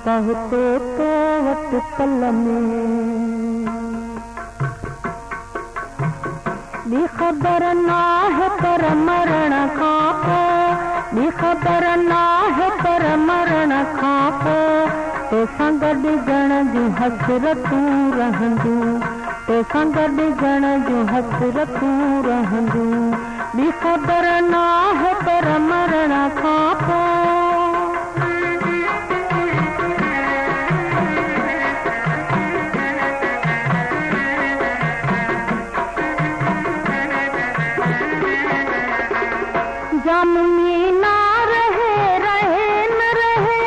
कहते तो वट पल में भी खबर ना है पर मरण खापो, भी खबर ना है पर मरण खापो, तो संग डिगण जूं हसरतूं रहंदियूं, तो संग डिगण जूं हसरतूं रहंदियूं, भी खबर ना है पर मरण खापो। जामुनी ना रहे रहे न रहे,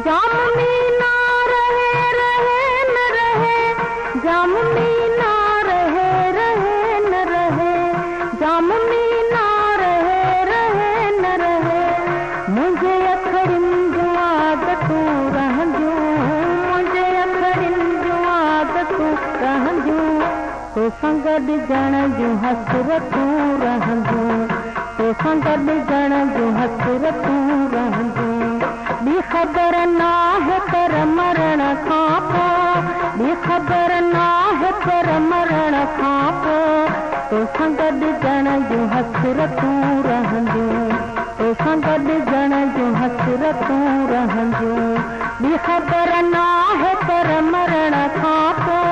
जामुनी ना रहे रहे न रहे, जामुनी ना रहे रहे न रहे, जामुनी ना रहे रहे न रहे, मुझे अखरिन जूं आदतूं रहंदियूं, मुझे अखरिन जूं आदतूं रहंदियूं, तो संग डिगण जूं हसरतूं रहंदियूं, तो संग डिगण जूं हसरतूं रहंदियूं, भी खबर ना है पर मरण खापो, भी खबर ना है पर मरण खापो, तो संग डिगण जूं हसरतूं रहंदियूं, तो संग डिगण जूं हसरतूं रहंदियूं, भी खबर ना है पर मरण खापो।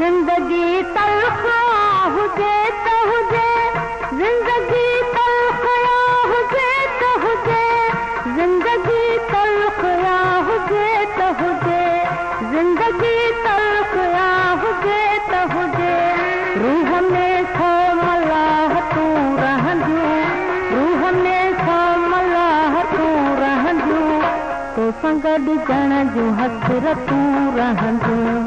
जिंदगी तल्ख हुजे त हुजे, जिंदगी तल्ख हुजे त हुजे, जिंदगी तल्ख हुजे त हुजे, जिंदगी तल्ख हुजे त हुजे, रूह में सो मलाहतूं रहंदियूं, रूह में सो मलाहतूं रहंदियूं, तो संग डिगण जूं हसरतूं रहंदियूं,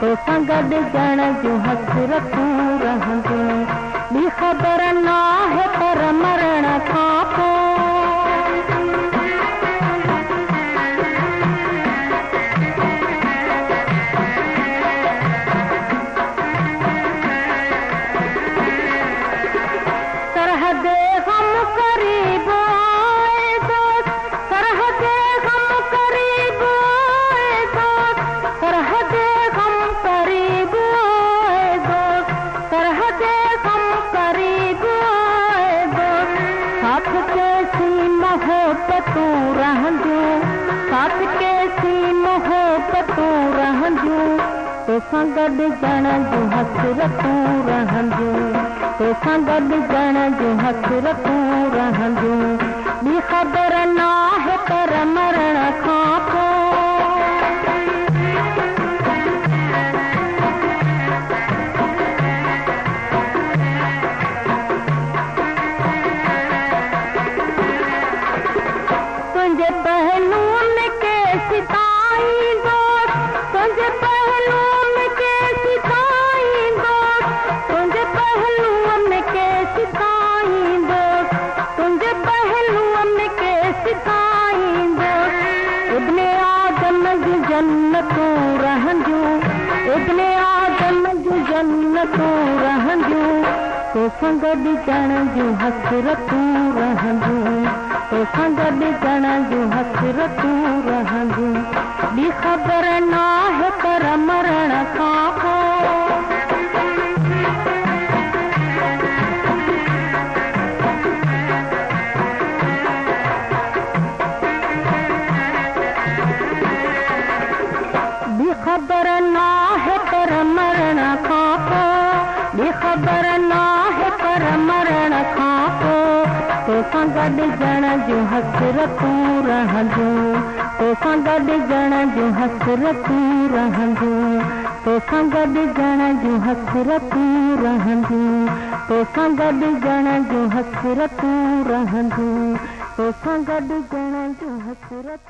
तो संग डिगण जूं हसरतूं रहंदियूं, भी खबर ना है पर मरण खापो। सरहदे गम करीब आए दोस्त, सरहदे गम करीब आए दोस्त, सरहदे गम करीब आए दोस्त, सरहदे गम करीब आए दोस्त, साथ कैसी मोहब्बतूं रहंदियूं, साथ कैसी मोहब्बतूं रहंदियूं, तो संग डिगण जूं हसरतूं रहंदियूं, तो संग डिगण जूं हसरतूं रहंदियूं, भी खबर ना है पर मरण खापो। तुझे पहलून के सिताई दोस्त, तुझे पहलून के सिताई दोस्त, तुझे पहलून के सिताई दोस्त, तुझे पहलून के सिताई दोस्त, इब्ने आदम जूं जन्नतूं रहंदियूं, इब्ने आदम जूं जन्नतूं रहंदियूं, तो संग डिगण जूं हसरतूं रहंदियूं, तो संग डिगण जूं हसरतूं रहंदियूं, भी खबर ना है पर मरण खापो। भी खबर ना है पर मरण खापो, भी खबर ना है पर मरण खापो, तो संग डिगण जूं हसरतूं रहंदियूं, तो संग डिगण जूं हसरतूं रहंदियूं, तो संग डिगण जूं हसरतूं रहंदियूं, तो संग डिगण जूं हसरतूं रहंदियूं, तो संग डिगण जूं हसरतूं